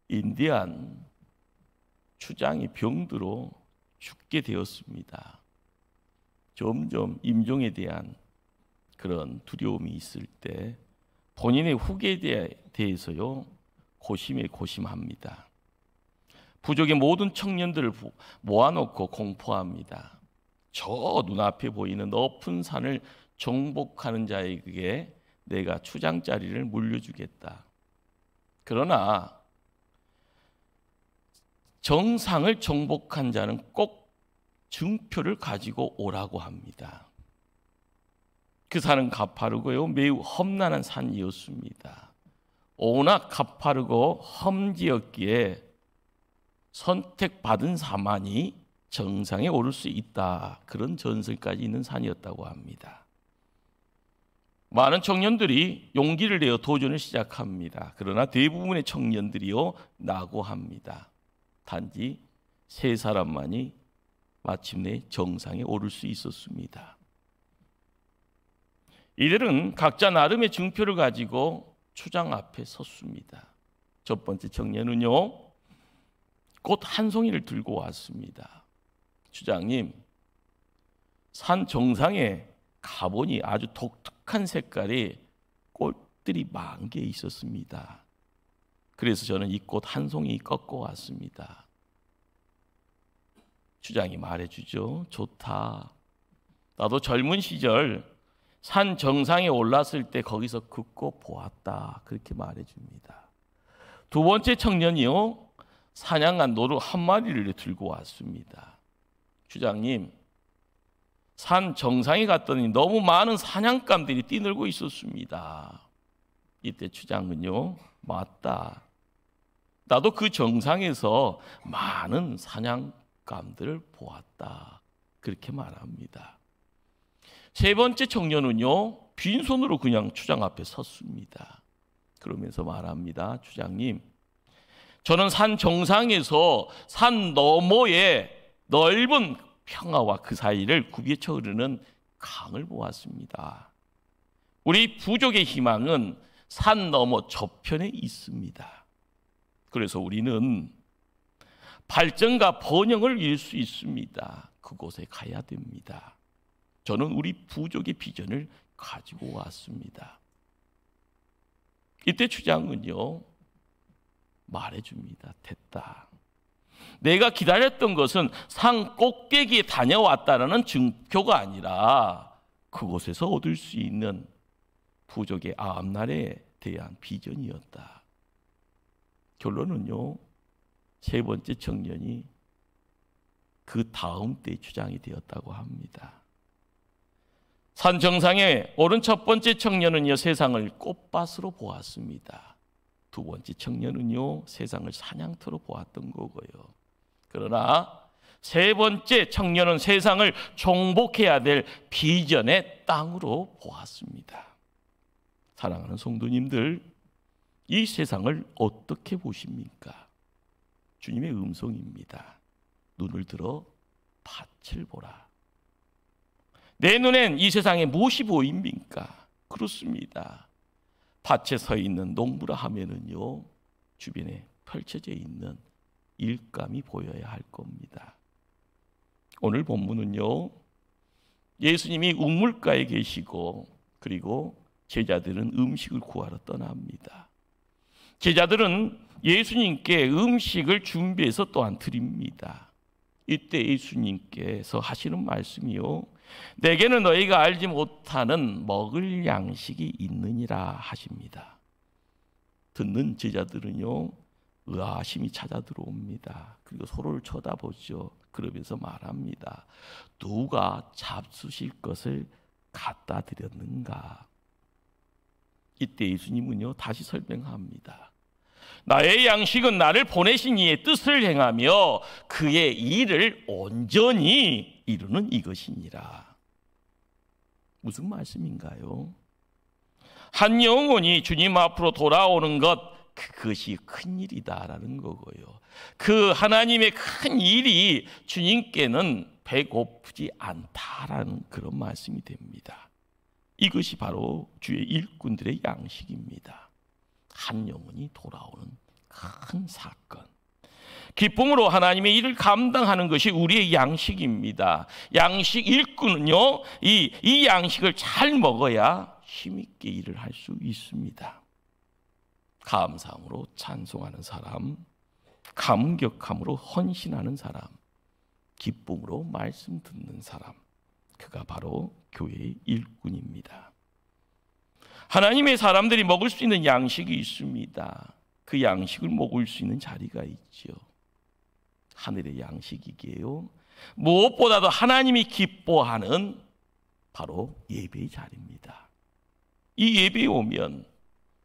인디안 추장이 병들어 죽게 되었습니다. 점점 임종에 대한 그런 두려움이 있을 때 본인의 후계에 대해서요 고심합니다. 부족의 모든 청년들을 모아놓고 공포합니다. 저 눈앞에 보이는 높은 산을 정복하는 자에게 내가 추장 자리를 물려주겠다. 그러나 정상을 정복한 자는 꼭 증표를 가지고 오라고 합니다. 그 산은 가파르고요 매우 험난한 산이었습니다. 워낙 가파르고 험지였기에 선택받은 사만이 정상에 오를 수 있다. 그런 전설까지 있는 산이었다고 합니다. 많은 청년들이 용기를 내어 도전을 시작합니다. 그러나 대부분의 청년들이요 낙오합니다. 단지 3사람만이 마침내 정상에 오를 수 있었습니다. 이들은 각자 나름의 증표를 가지고 추장 앞에 섰습니다. 첫 번째 청년은요 꽃 한 송이를 들고 왔습니다. 추장님, 산 정상에 가보니 아주 독특한 색깔의 꽃들이 많게 있었습니다. 그래서 저는 이 꽃 한 송이 꺾어 왔습니다. 추장이 말해주죠. 좋다. 나도 젊은 시절 산 정상에 올랐을 때 거기서 그 꽃 보았다. 그렇게 말해줍니다. 두 번째 청년이요 사냥한 노루 한 마리를 들고 왔습니다. 추장님, 산 정상에 갔더니 너무 많은 사냥감들이 뛰놀고 있었습니다. 이때 추장은요 맞다. 나도 그 정상에서 많은 사냥감들을 보았다. 그렇게 말합니다. 세 번째 청년은요 빈손으로 그냥 추장 앞에 섰습니다. 그러면서 말합니다. 추장님, 저는 산 정상에서 산 너머에 넓은 평화와 그 사이를 굽이쳐 흐르는 강을 보았습니다. 우리 부족의 희망은 산 너머 저편에 있습니다. 그래서 우리는 발전과 번영을 이룰 수 있습니다. 그곳에 가야 됩니다. 저는 우리 부족의 비전을 가지고 왔습니다. 이때 추장은요 말해줍니다. 됐다. 내가 기다렸던 것은 산 꼭대기에 다녀왔다라는 증표가 아니라 그곳에서 얻을 수 있는 부족의 앞날에 대한 비전이었다. 결론은요 세 번째 청년이 그 다음 때 추장이 되었다고 합니다. 산 정상에 오른 첫 번째 청년은요 세상을 꽃밭으로 보았습니다. 두 번째 청년은요 세상을 사냥터로 보았던 거고요. 그러나 세 번째 청년은 세상을 정복해야 될 비전의 땅으로 보았습니다. 사랑하는 성도님들, 이 세상을 어떻게 보십니까? 주님의 음성입니다. 눈을 들어 밭을 보라. 내 눈엔 이 세상에 무엇이 보입니까? 그렇습니다. 밭에 서 있는 농부라 하면은요 주변에 펼쳐져 있는 일감이 보여야 할 겁니다. 오늘 본문은요 예수님이 우물가에 계시고 그리고 제자들은 음식을 구하러 떠납니다. 제자들은 예수님께 음식을 준비해서 또한 드립니다. 이때 예수님께서 하시는 말씀이요 내게는 너희가 알지 못하는 먹을 양식이 있느니라 하십니다. 듣는 제자들은요 의아심이 찾아 들어옵니다. 그리고 서로를 쳐다보죠. 그러면서 말합니다. 누가 잡수실 것을 갖다 드렸는가? 이때 예수님은요 다시 설명합니다. 나의 양식은 나를 보내신 이의 뜻을 행하며 그의 일을 온전히 이루는 이것이니라. 무슨 말씀인가요? 한 영혼이 주님 앞으로 돌아오는 것, 그것이 큰 일이다라는 거고요. 그 하나님의 큰 일이 주님께는 배고프지 않다라는 그런 말씀이 됩니다. 이것이 바로 주의 일꾼들의 양식입니다. 한 영혼이 돌아오는 큰 사건. 기쁨으로 하나님의 일을 감당하는 것이 우리의 양식입니다. 양식 일꾼은요, 이 양식을 잘 먹어야 힘있게 일을 할 수 있습니다. 감사함으로 찬송하는 사람, 감격함으로 헌신하는 사람, 기쁨으로 말씀 듣는 사람, 그가 바로 교회의 일꾼입니다. 하나님의 사람들이 먹을 수 있는 양식이 있습니다. 그 양식을 먹을 수 있는 자리가 있죠. 하늘의 양식이기에요. 무엇보다도 하나님이 기뻐하는 바로 예배의 자리입니다. 이 예배에 오면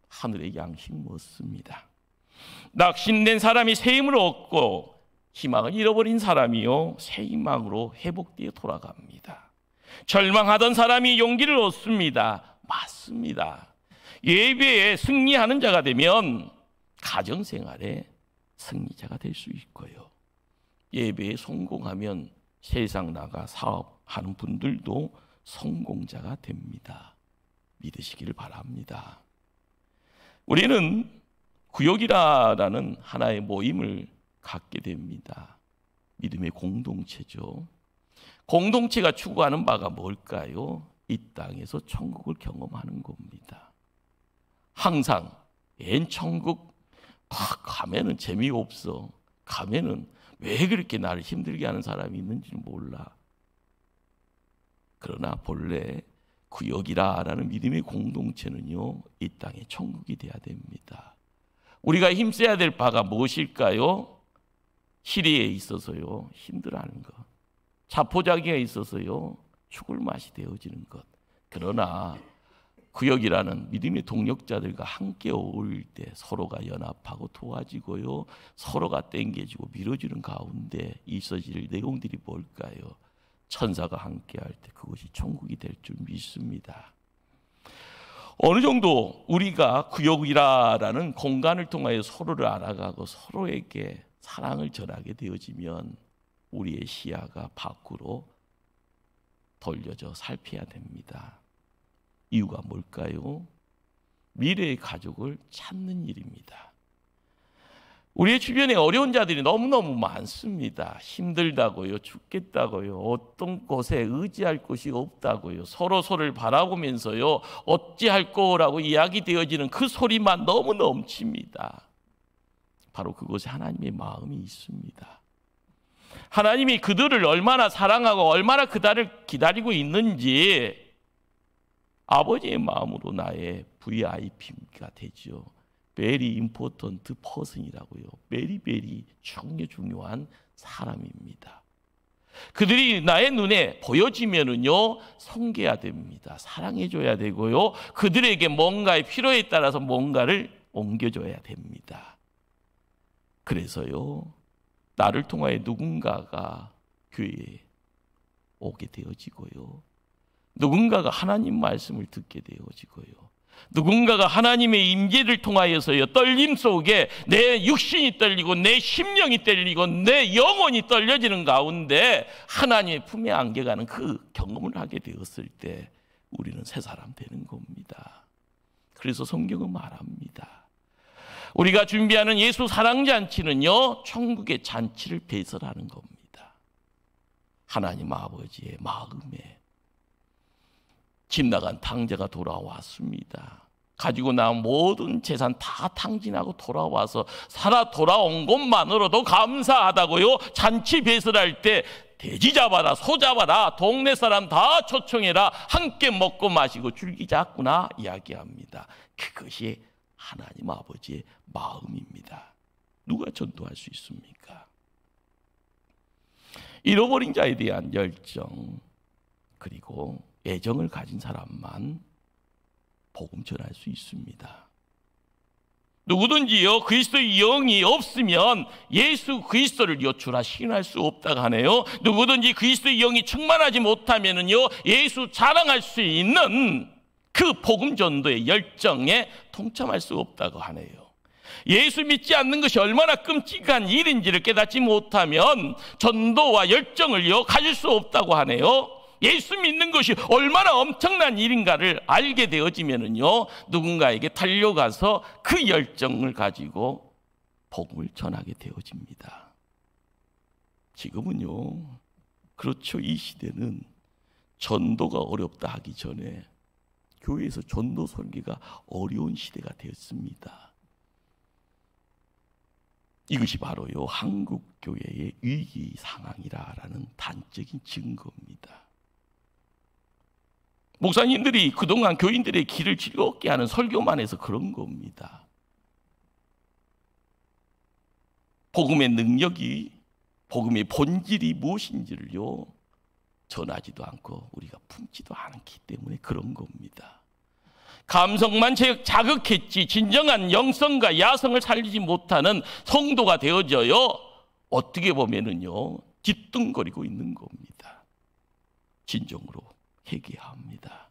하늘의 양식 먹습니다. 낙심된 사람이 새 힘을 얻고 희망을 잃어버린 사람이요, 새 희망으로 회복되어 돌아갑니다. 절망하던 사람이 용기를 얻습니다. 맞습니다. 예배에 승리하는 자가 되면 가정생활에 승리자가 될 수 있고요. 예배에 성공하면 세상 나가 사업하는 분들도 성공자가 됩니다. 믿으시기를 바랍니다. 우리는 구역이라는 하나의 모임을 갖게 됩니다. 믿음의 공동체죠. 공동체가 추구하는 바가 뭘까요? 이 땅에서 천국을 경험하는 겁니다. 항상 천국 가면은 재미없어. 가면은 왜 그렇게 나를 힘들게 하는 사람이 있는지는 몰라. 그러나 본래 구역이라는 믿음의 공동체는요, 이 땅에 천국이 돼야 됩니다. 우리가 힘써야 될 바가 무엇일까요? 시리에 있어서요, 힘들어하는 것. 자포자기가 있어서요, 죽을 맛이 되어지는 것. 그러나 구역이라는 믿음의 동력자들과 함께 어울릴 때 서로가 연합하고 도와지고요, 서로가 땡겨지고 밀어주는 가운데 있어질 내용들이 뭘까요? 천사가 함께할 때 그것이 천국이 될 줄 믿습니다. 어느 정도 우리가 구역이라는 공간을 통하여 서로를 알아가고 서로에게 사랑을 전하게 되어지면 우리의 시야가 밖으로 돌려져 살펴야 됩니다. 이유가 뭘까요? 미래의 가족을 찾는 일입니다. 우리의 주변에 어려운 자들이 너무너무 많습니다. 힘들다고요, 죽겠다고요, 어떤 곳에 의지할 곳이 없다고요, 서로를 바라보면서요, 어찌할 거라고 이야기되어지는 그 소리만 너무 넘칩니다. 바로 그곳에 하나님의 마음이 있습니다. 하나님이 그들을 얼마나 사랑하고 얼마나 그들을 기다리고 있는지 아버지의 마음으로 나의 VIP가 되죠. Very important person이라고요. very 중요한 사람입니다. 그들이 나의 눈에 보여지면은요, 섬겨야 됩니다. 사랑해줘야 되고요, 그들에게 뭔가의 필요에 따라서 뭔가를 옮겨줘야 됩니다. 그래서요, 나를 통하여 누군가가 교회에 오게 되어지고요, 누군가가 하나님 말씀을 듣게 되어지고요, 누군가가 하나님의 임재를 통하여서요, 떨림 속에 내 육신이 떨리고 내 심령이 떨리고 내 영혼이 떨려지는 가운데 하나님의 품에 안겨가는 그 경험을 하게 되었을 때 우리는 새 사람 되는 겁니다. 그래서 성경은 말합니다. 우리가 준비하는 예수 사랑잔치는요, 천국의 잔치를 배설하는 겁니다. 하나님 아버지의 마음에 집 나간 탕자가 돌아왔습니다. 가지고 나온 모든 재산 다 탕진하고 돌아와서 살아 돌아온 것만으로도 감사하다고요. 잔치 배설할 때 돼지 잡아라, 소 잡아라, 동네 사람 다 초청해라, 함께 먹고 마시고 즐기자꾸나 이야기합니다. 그것이 하나님 아버지의 마음입니다. 누가 전도할 수 있습니까? 잃어버린 자에 대한 열정, 그리고 애정을 가진 사람만 복음 전할 수 있습니다. 누구든지요, 그리스도의 영이 없으면 예수 그리스도를 여쭈라 시인할 수 없다고 하네요. 누구든지 그리스도의 영이 충만하지 못하면은요, 예수 자랑할 수 있는 그 복음 전도의 열정에 동참할 수 없다고 하네요. 예수 믿지 않는 것이 얼마나 끔찍한 일인지를 깨닫지 못하면 전도와 열정을요, 가질 수 없다고 하네요. 예수 믿는 것이 얼마나 엄청난 일인가를 알게 되어지면은요, 누군가에게 달려가서 그 열정을 가지고 복음을 전하게 되어집니다. 지금은요, 그렇죠. 이 시대는 전도가 어렵다 하기 전에 교회에서 전도 설계가 어려운 시대가 되었습니다. 이것이 바로요, 한국 교회의 위기 상황이라는 단적인 증거입니다. 목사님들이 그동안 교인들의 길을 즐겁게 하는 설교만 해서 그런 겁니다. 복음의 능력이, 복음의 본질이 무엇인지를요, 전하지도 않고 우리가 품지도 않기 때문에 그런 겁니다. 감성만 자극했지 진정한 영성과 야성을 살리지 못하는 성도가 되어져요, 어떻게 보면은요, 뒤뚱거리고 있는 겁니다. 진정으로 회개합니다.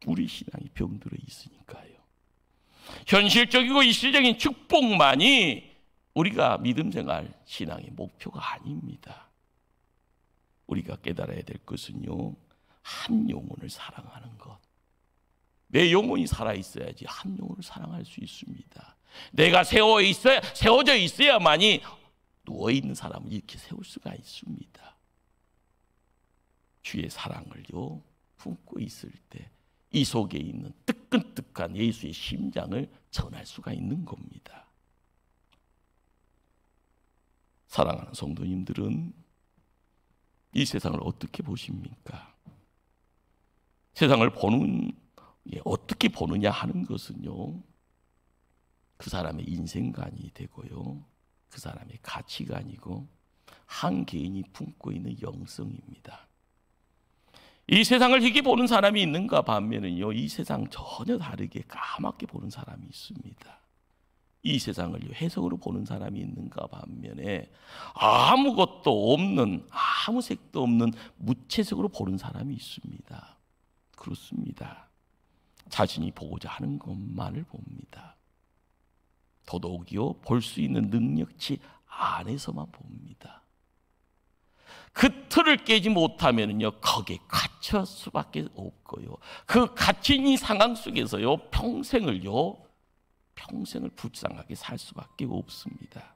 우리 신앙이 병들어 있으니까요. 현실적이고 이실적인 축복만이 우리가 믿음 생활 신앙의 목표가 아닙니다. 우리가 깨달아야 될 것은요, 한 영혼을 사랑하는 것. 내 영혼이 살아있어야지 한 영혼을 사랑할 수 있습니다. 내가 세워져 있어야만이 누워있는 사람을 이렇게 세울 수가 있습니다. 주의 사랑을요, 품고 있을 때 이 속에 있는 뜨끈뜨끈한 예수의 심장을 전할 수가 있는 겁니다. 사랑하는 성도님들은 이 세상을 어떻게 보십니까? 세상을 어떻게 보느냐 하는 것은요, 그 사람의 인생관이 되고요, 그 사람의 가치관이고 한 개인이 품고 있는 영성입니다. 이 세상을 희게 보는 사람이 있는가 반면은요, 이 세상 전혀 다르게 까맣게 보는 사람이 있습니다. 이 세상을 해석으로 보는 사람이 있는가 반면에 아무것도 없는, 아무 색도 없는 무채색으로 보는 사람이 있습니다. 그렇습니다. 자신이 보고자 하는 것만을 봅니다. 더더욱이요, 볼 수 있는 능력치 안에서만 봅니다. 그 틀을 깨지 못하면요, 거기에 갇힐 수밖에 없고요, 그 갇힌 이 상황 속에서요, 평생을 불쌍하게 살 수밖에 없습니다.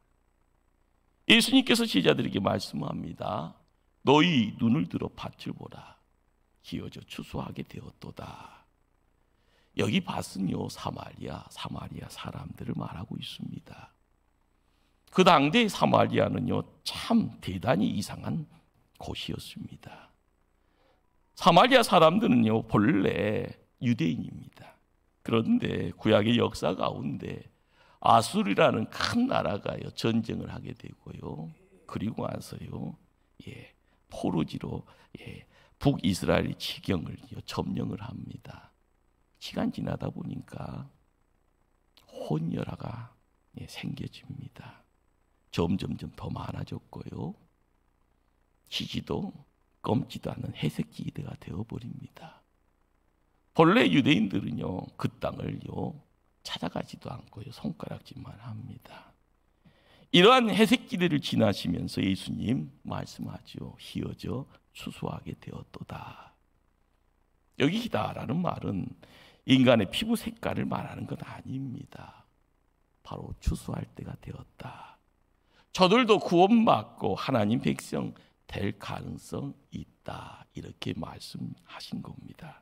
예수님께서 제자들에게 말씀합니다. 너희 눈을 들어 밭을 보라. 기어져 추수하게 되었도다. 여기 밭은요, 사마리아 사람들을 말하고 있습니다. 그 당대 사마리아는요, 참 대단히 이상한 곳이었습니다. 사마리아 사람들은요, 본래 유대인입니다. 그런데 구약의 역사 가운데 아수르라는 큰 나라가요, 전쟁을 하게 되고요, 그리고 나서요, 포로지로 북이스라엘 지경을 점령을 합니다. 시간 지나다 보니까 혼혈아가 생겨집니다. 점점 더 많아졌고요, 지지도 검지도 않는 회색지대가 되어버립니다. 본래 유대인들은요, 그 땅을요, 찾아가지도 않고요, 손가락질만 합니다. 이러한 회색지대를 지나시면서 예수님 말씀하죠. 희어져 추수하게 되었도다. 여기 희다라는 말은 인간의 피부 색깔을 말하는 건 아닙니다. 바로 추수할 때가 되었다. 저들도 구원받고 하나님 백성 될 가능성 있다. 이렇게 말씀하신 겁니다.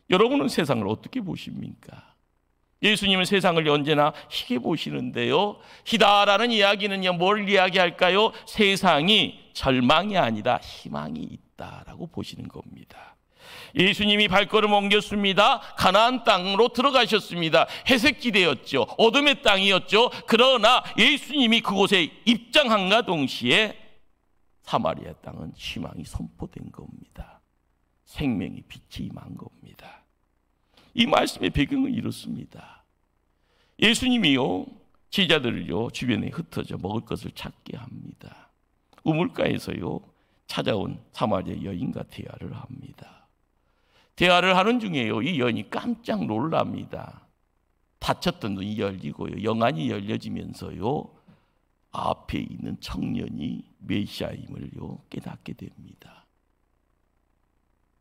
여러분은 세상을 어떻게 보십니까? 예수님은 세상을 언제나 희게 보시는데요, 희다라는 이야기는요, 뭘 이야기할까요? 세상이 절망이 아니라 희망이 있다라고 보시는 겁니다. 예수님이 발걸음 옮겼습니다. 가나안 땅으로 들어가셨습니다. 회색지대였죠. 어둠의 땅이었죠. 그러나 예수님이 그곳에 입장함과 동시에 사마리아 땅은 희망이 선포된 겁니다. 생명의 빛이 임한 겁니다. 이 말씀의 배경은 이렇습니다. 예수님이요, 제자들을요, 주변에 흩어져 먹을 것을 찾게 합니다. 우물가에서요, 찾아온 사마리아 여인과 대화를 합니다. 대화를 하는 중에요, 이 여인이 깜짝 놀랍니다. 닫혔던 눈이 열리고요, 영안이 열려지면서요, 앞에 있는 청년이 메시아임을요, 깨닫게 됩니다.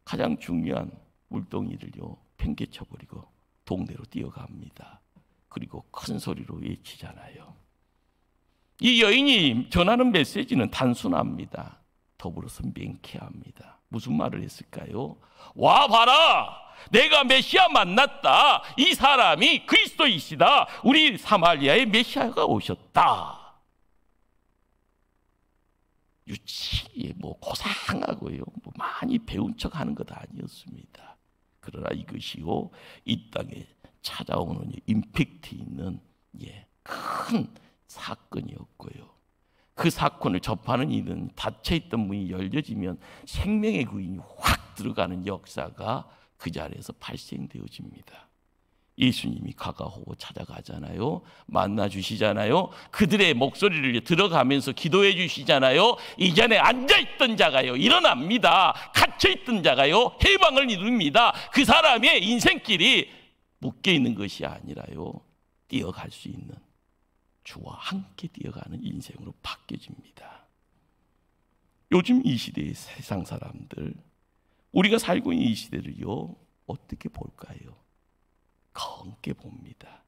가장 중요한 물동이를요, 팽개쳐버리고 동네로 뛰어갑니다. 그리고 큰 소리로 외치잖아요. 이 여인이 전하는 메시지는 단순합니다. 더불어서 명쾌합니다. 무슨 말을 했을까요? 와 봐라! 내가 메시아 만났다. 이 사람이 그리스도이시다. 우리 사마리아에 메시아가 오셨다. 유치에 고상하고요, 많이 배운 척하는 것 아니었습니다. 그러나 이것이요, 이 땅에 찾아오는 임팩트 있는 큰 사건이었고요. 그 사건을 접하는 이는 닫혀있던 문이 열려지면 생명의 구인이 확 들어가는 역사가 그 자리에서 발생되어집니다. 예수님이 가가오고 찾아가잖아요. 만나 주시잖아요. 그들의 목소리를 들어가면서 기도해 주시잖아요. 이전에 앉아있던 자가요, 일어납니다. 갇혀있던 자가요, 해방을 이룹니다. 그 사람의 인생길이 묶여있는 것이 아니라요, 뛰어갈 수 있는, 주와 함께 뛰어가는 인생으로 바뀌어집니다. 요즘 이 시대의 세상 사람들, 우리가 살고 있는 이 시대를요, 어떻게 볼까요? 검게 봅니다.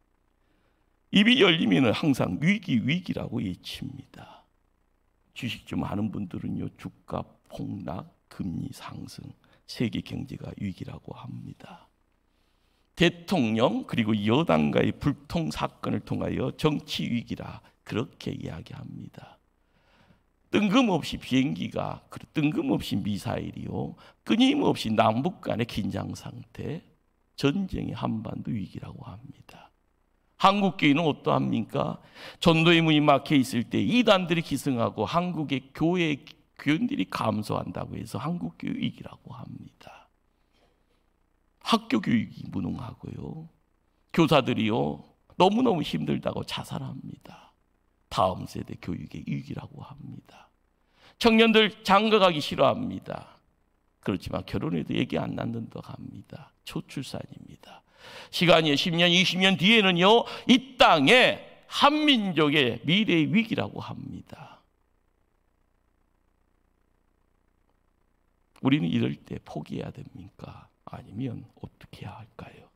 입이 열리면 항상 위기라고 외칩니다. 주식 좀 아는 분들은요, 주가 폭락, 금리 상승, 세계 경제가 위기라고 합니다. 대통령 그리고 여당과의 불통 사건을 통하여 정치 위기라 그렇게 이야기합니다. 뜬금없이 비행기가, 뜬금없이 미사일이요, 끊임없이 남북 간의 긴장 상태, 전쟁의 한반도 위기라고 합니다. 한국교회는 어떠합니까? 전도의 문이 막혀 있을 때 이단들이 기승하고 한국의 교회 교인들이 감소한다고 해서 한국교회 위기라고 합니다. 학교 교육이 무능하고요, 교사들이요 너무너무 힘들다고 자살합니다. 다음 세대 교육의 위기라고 합니다. 청년들 장가가기 싫어합니다. 그렇지만 결혼해도 얘기 안 낳는다고 합니다. 초출산입니다. 시간이 10년, 20년 뒤에는요, 이 땅에 한민족의 미래의 위기라고 합니다. 우리는 이럴 때 포기해야 됩니까? 아니면 어떻게 해야 할까요?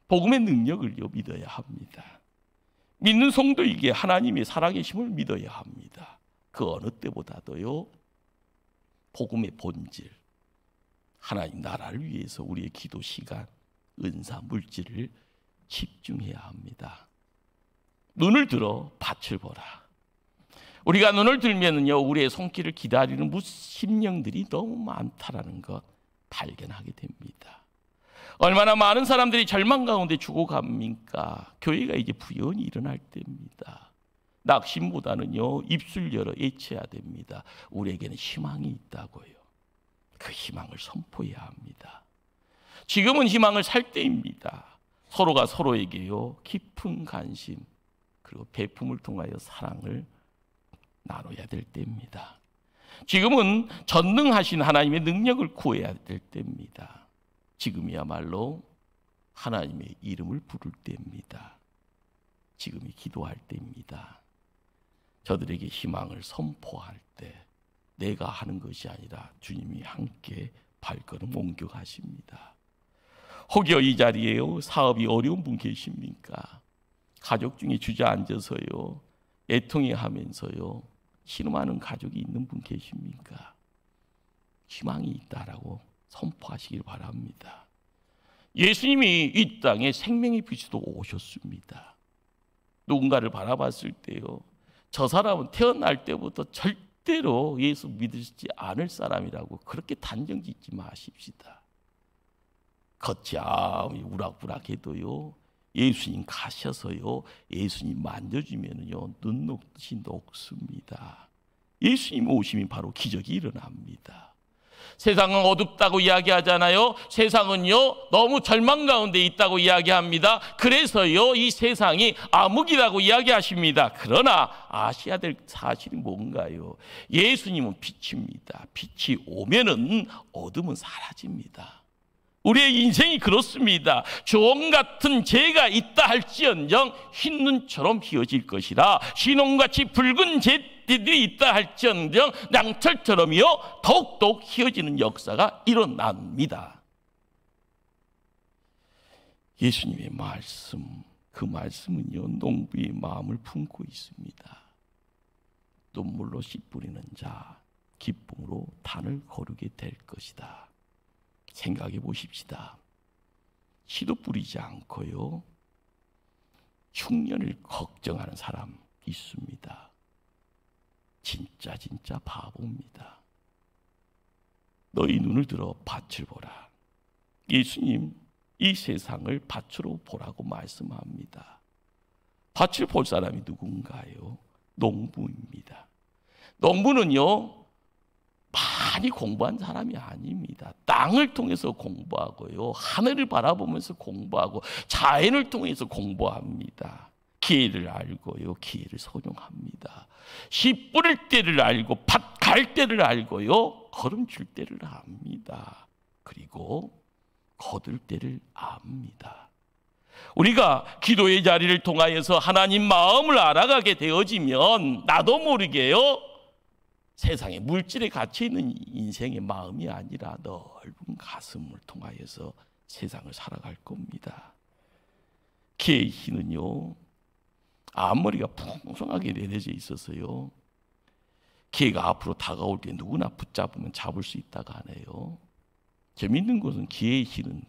복음의 능력을요, 믿어야 합니다. 믿는 성도에게 하나님의 살아계심을 믿어야 합니다. 그 어느 때보다도요, 복음의 본질, 하나님 나라를 위해서 우리의 기도 시간, 은사, 물질을 집중해야 합니다. 눈을 들어 밭을 보라. 우리가 눈을 들면은요, 우리의 손길을 기다리는 심령들이 너무 많다라는 것 발견하게 됩니다. 얼마나 많은 사람들이 절망 가운데 죽어갑니까? 교회가 이제 부연히 일어날 때입니다. 낙심보다는요, 입술 열어 외쳐야 됩니다. 우리에게는 희망이 있다고요. 그 희망을 선포해야 합니다. 지금은 희망을 살 때입니다. 서로가 서로에게요, 깊은 관심 그리고 배품을 통하여 사랑을 나눠야 될 때입니다. 지금은 전능하신 하나님의 능력을 구해야 될 때입니다. 지금이야말로 하나님의 이름을 부를 때입니다. 지금이 기도할 때입니다. 저들에게 희망을 선포할 때 내가 하는 것이 아니라 주님이 함께 발걸음 옮겨가십니다. 혹여 이 자리에요, 사업이 어려운 분 계십니까? 가족 중에 주저앉아서요, 애통해 하면서요, 신음하는 가족이 있는 분 계십니까? 희망이 있다라고 선포하시길 바랍니다. 예수님이 이 땅에 생명의 빛으로 오셨습니다. 누군가를 바라봤을 때요, 저 사람은 태어날 때부터 절대로 예수 믿으시지 않을 사람이라고 그렇게 단정 짓지 마십시다. 겉이 아무리 우락부락해도요, 예수님 가셔서요, 예수님 만져주면요, 눈녹듯이 녹습니다. 예수님 오시면 바로 기적이 일어납니다. 세상은 어둡다고 이야기하잖아요. 세상은요, 너무 절망 가운데 있다고 이야기합니다. 그래서요, 이 세상이 암흑이라고 이야기하십니다. 그러나 아셔야 될 사실이 뭔가요? 예수님은 빛입니다. 빛이 오면은 어둠은 사라집니다. 우리의 인생이 그렇습니다. 조금 같은 죄가 있다 할지언정 흰 눈처럼 휘어질 것이라, 신홍같이 붉은 죄들이 있다 할지언정 양철처럼요 더욱더욱 휘어지는 역사가 일어납니다. 예수님의 말씀, 그 말씀은요 농부의 마음을 품고 있습니다. 눈물로 씨 뿌리는 자 기쁨으로 단을 거두게 될 것이다. 생각해 보십시다. 씨도 뿌리지 않고요, 흉년을 걱정하는 사람 있습니다. 진짜 바보입니다. 너희 눈을 들어 밭을 보라. 예수님 이 세상을 밭으로 보라고 말씀합니다. 밭을 볼 사람이 누군가요? 농부입니다. 농부는요, 많이 공부한 사람이 아닙니다. 땅을 통해서 공부하고요, 하늘을 바라보면서 공부하고 자연을 통해서 공부합니다. 기회를 알고요, 기회를 선용합니다. 씨 뿌릴 때를 알고 밭 갈 때를 알고요, 걸음 줄 때를 압니다. 그리고 거둘 때를 압니다. 우리가 기도의 자리를 통하여서 하나님 마음을 알아가게 되어지면 나도 모르게요, 세상에 물질에 갇혀있는 인생의 마음이 아니라 넓은 가슴을 통하여서 세상을 살아갈 겁니다. 개의 희는요, 앞머리가 풍성하게 내려져 있어서요, 개가 앞으로 다가올 때 누구나 붙잡으면 잡을 수 있다고 하네요. 재밌는 것은 개의 희는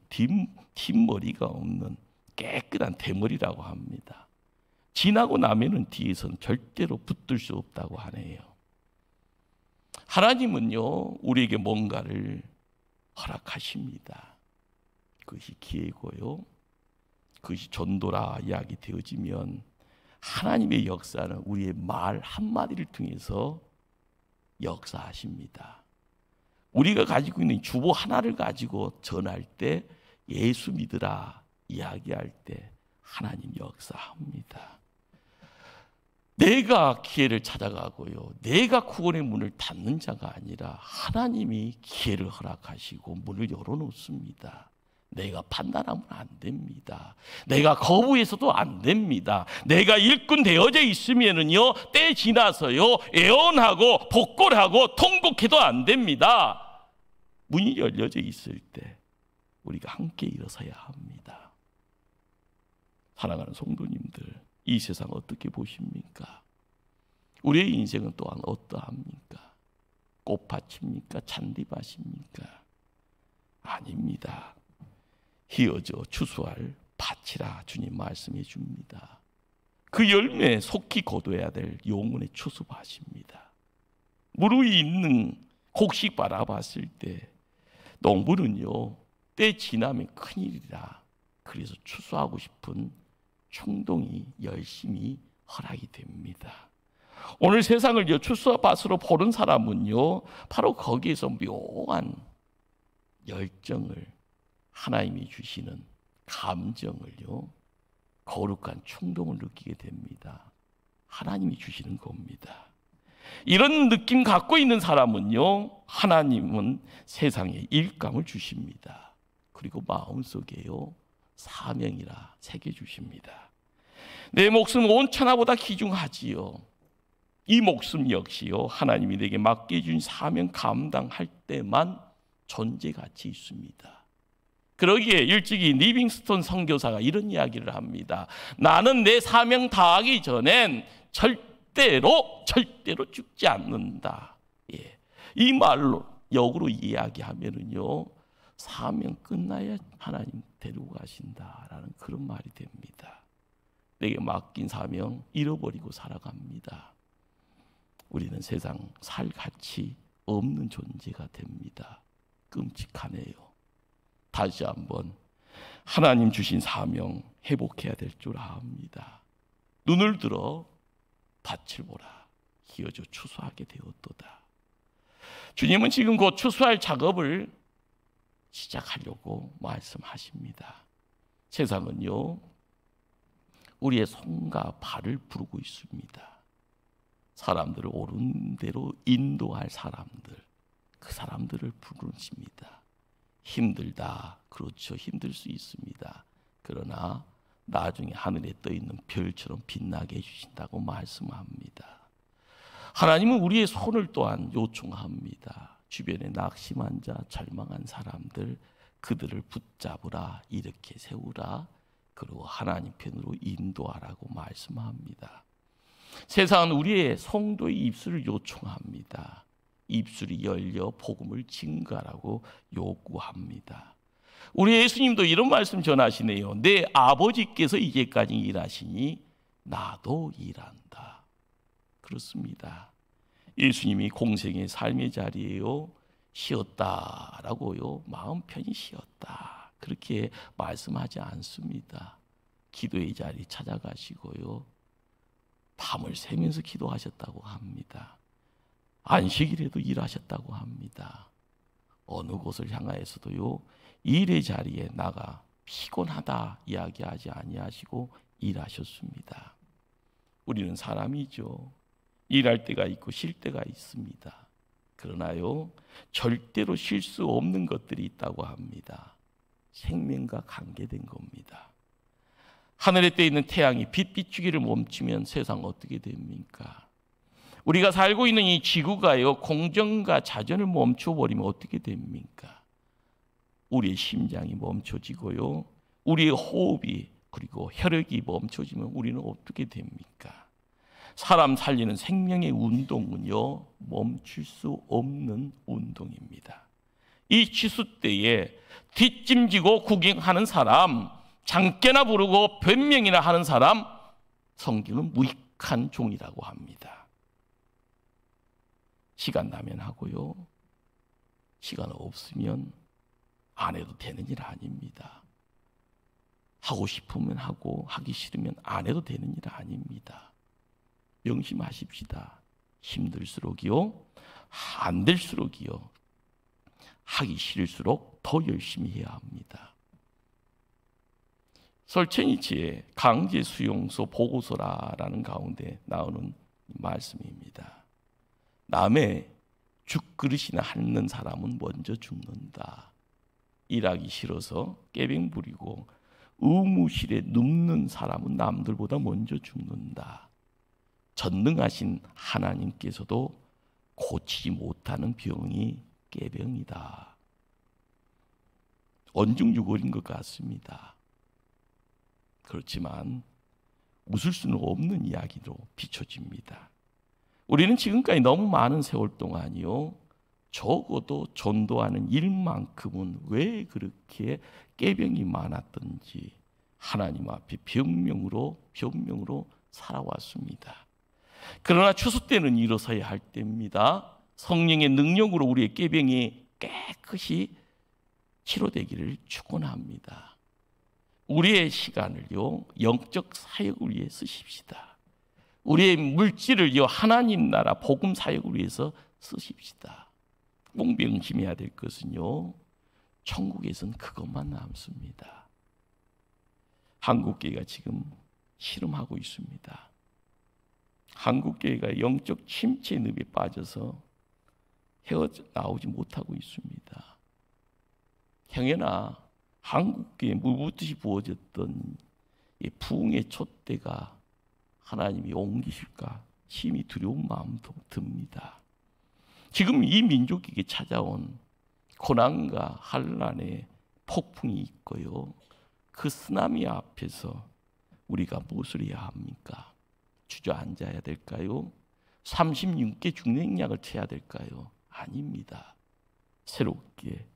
뒷머리가 없는 깨끗한 대머리라고 합니다. 지나고 나면은 뒤에서는 절대로 붙들 수 없다고 하네요. 하나님은요, 우리에게 뭔가를 허락하십니다. 그것이 기회고요, 그것이 전도라 이야기 되어지면 하나님의 역사는 우리의 말 한마디를 통해서 역사하십니다. 우리가 가지고 있는 주보 하나를 가지고 전할 때, 예수 믿으라 이야기할 때 하나님 역사합니다. 내가 기회를 찾아가고요, 내가 구원의 문을 닫는 자가 아니라 하나님이 기회를 허락하시고 문을 열어놓습니다. 내가 판단하면 안 됩니다. 내가 거부해서도 안 됩니다. 내가 일꾼 되어져 있으면은요, 때 지나서요, 애원하고 복골하고 통곡해도 안 됩니다. 문이 열려져 있을 때 우리가 함께 일어서야 합니다. 사랑하는 성도님들, 이 세상 어떻게 보십니까? 우리의 인생은 또한 어떠합니까? 꽃밭입니까? 잔디밭입니까? 아닙니다. 희어져 추수할 밭이라 주님 말씀해 줍니다. 그 열매에 속히 거둬야 될 영혼의 추수밭입니다. 무르익 있는 곡식 바라봤을 때 농부는요, 때 지나면 큰일이라 그래서 추수하고 싶은 충동이 열심히 허락이 됩니다. 오늘 세상을 추수밭으로 보는 사람은요, 바로 거기에서 묘한 열정을, 하나님이 주시는 감정을요, 거룩한 충동을 느끼게 됩니다. 하나님이 주시는 겁니다. 이런 느낌 갖고 있는 사람은요, 하나님은 세상에 일감을 주십니다. 그리고 마음속에요, 사명이라 새겨주십니다. 내 목숨 온 천하보다 귀중하지요. 이 목숨 역시요, 하나님이 내게 맡겨준 사명 감당할 때만 존재 가치 있습니다. 그러기에 일찍이 리빙스톤 선교사가 이런 이야기를 합니다. 나는 내 사명 다하기 전엔 절대로 죽지 않는다. 예. 이 말로 역으로 이야기하면은요, 사명 끝나야 하나님 데리고 가신다라는 그런 말이 됩니다. 내게 맡긴 사명 잃어버리고 살아갑니다. 우리는 세상 살 가치 없는 존재가 됩니다. 끔찍하네요. 다시 한번 하나님 주신 사명 회복해야 될 줄 압니다. 눈을 들어 밭을 보라. 희어져 추수하게 되었도다. 주님은 지금 곧 추수할 작업을 시작하려고 말씀하십니다. 세상은요, 우리의 손과 발을 부르고 있습니다. 사람들을 옳은 대로 인도할 사람들, 그 사람들을 부르십니다. 힘들다. 그렇죠. 힘들 수 있습니다. 그러나 나중에 하늘에 떠 있는 별처럼 빛나게 해주신다고 말씀합니다. 하나님은 우리의 손을 또한 요청합니다. 주변에 낙심한 자, 절망한 사람들, 그들을 붙잡으라, 이렇게 세우라, 그리고 하나님 편으로 인도하라고 말씀합니다. 세상은 우리의 성도의 입술을 요청합니다. 입술이 열려 복음을 증가라고 요구합니다. 우리 예수님도 이런 말씀 전하시네요. 내 아버지께서 이제까지 일하시니 나도 일한다. 그렇습니다. 예수님이 공생의 삶의 자리에요 쉬었다라고요 마음 편히 쉬었다 그렇게 말씀하지 않습니다. 기도의 자리 찾아가시고요 밤을 새면서 기도하셨다고 합니다. 안식일에도 일하셨다고 합니다. 어느 곳을 향하여서도요 일의 자리에 나가 피곤하다 이야기하지 아니하시고 일하셨습니다. 우리는 사람이죠. 일할 때가 있고 쉴 때가 있습니다. 그러나요 절대로 쉴 수 없는 것들이 있다고 합니다. 생명과 관계된 겁니다. 하늘에 떠 있는 태양이 빛 비추기를 멈추면 세상 어떻게 됩니까? 우리가 살고 있는 이 지구가요 공정과 자전을 멈춰버리면 어떻게 됩니까? 우리의 심장이 멈춰지고요 우리의 호흡이 그리고 혈액이 멈춰지면 우리는 어떻게 됩니까? 사람 살리는 생명의 운동은요 멈출 수 없는 운동입니다. 이 취수 때에 뒷짐지고 구경하는 사람, 장깨나 부르고 변명이나 하는 사람, 성경은 무익한 종이라고 합니다. 시간 나면 하고요 시간 없으면 안 해도 되는 일 아닙니다. 하고 싶으면 하고 하기 싫으면 안 해도 되는 일 아닙니다. 명심하십시다. 힘들수록이요 안 될수록이요 하기 싫을수록 더 열심히 해야 합니다. 설천이치의 강제수용소 보고서라는 가운데 나오는 말씀입니다. 남의 죽그릇이나 핥는 사람은 먼저 죽는다. 일하기 싫어서 꾀병 부리고 의무실에 눕는 사람은 남들보다 먼저 죽는다. 전능하신 하나님께서도 고치지 못하는 병이 꾀병이다. 언중주거인 것 같습니다. 그렇지만 웃을 수는 없는 이야기로 비춰집니다. 우리는 지금까지 너무 많은 세월 동안이요 적어도 전도하는 일만큼은 왜 그렇게 꾀병이 많았던지 하나님 앞에 변명으로 살아왔습니다. 그러나 추수 때는 일어서야 할 때입니다. 성령의 능력으로 우리의 꾀병이 깨끗이 치료되기를 축원합니다. 우리의 시간을요 영적 사역을 위해 쓰십시다. 우리의 물질을요 하나님 나라 복음 사역을 위해서 쓰십시다. 꼭 명심해야 될 것은요 천국에선 그것만 남습니다. 한국교회가 지금 실험하고 있습니다. 한국교회가 영적 침체 늪에 빠져서 헤어나오지 못하고 있습니다. 형연아, 한국교회에 물붓듯이 부어졌던 이 부흥의 촛대가 하나님이 옮기실까 심히 두려운 마음도 듭니다. 지금 이 민족에게 찾아온 고난과 환난의 폭풍이 있고요. 그 쓰나미 앞에서 우리가 무엇을 해야 합니까? 주저앉아야 될까요? 36개 중생약을 쳐야 될까요? 아닙니다. 새롭게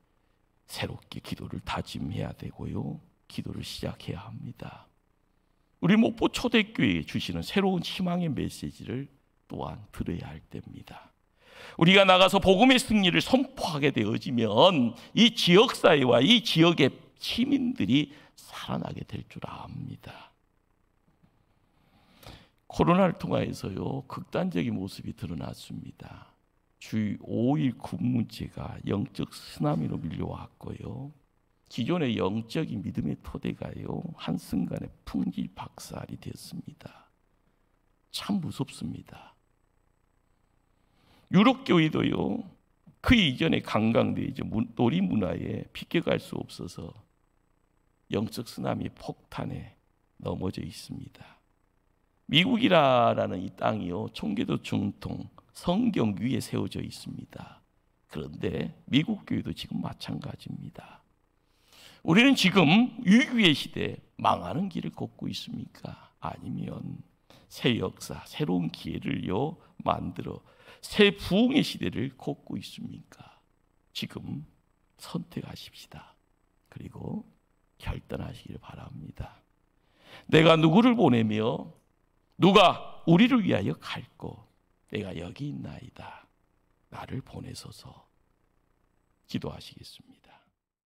기도를 다짐해야 되고요. 기도를 시작해야 합니다. 우리 목포 초대교회에 주시는 새로운 희망의 메시지를 또한 들어야 할 때입니다. 우리가 나가서 복음의 승리를 선포하게 되어지면 이 지역사회와 이 지역의 시민들이 살아나게 될 줄 압니다. 코로나를 통하여서요 극단적인 모습이 드러났습니다. 주 5일 근무제가 영적 쓰나미로 밀려왔고요. 기존의 영적인 믿음의 토대가요 한순간에 풍지박살이 됐습니다. 참 무섭습니다. 유럽 교회도요 그 이전의 관광대이죠 놀이 문화에 비껴갈 수 없어서 영적 쓰나미 폭탄에 넘어져 있습니다. 미국이라는 이 땅이요 청교도 정통 성경 위에 세워져 있습니다. 그런데 미국 교회도 지금 마찬가지입니다. 우리는 지금 위기의 시대에 망하는 길을 걷고 있습니까? 아니면 새 역사, 새로운 기회를요 만들어 새 부흥의 시대를 걷고 있습니까? 지금 선택하십시다. 그리고 결단하시기를 바랍니다. 내가 누구를 보내며 누가 우리를 위하여 갈고 내가 여기 있나이다. 나를 보내소서. 기도하시겠습니다.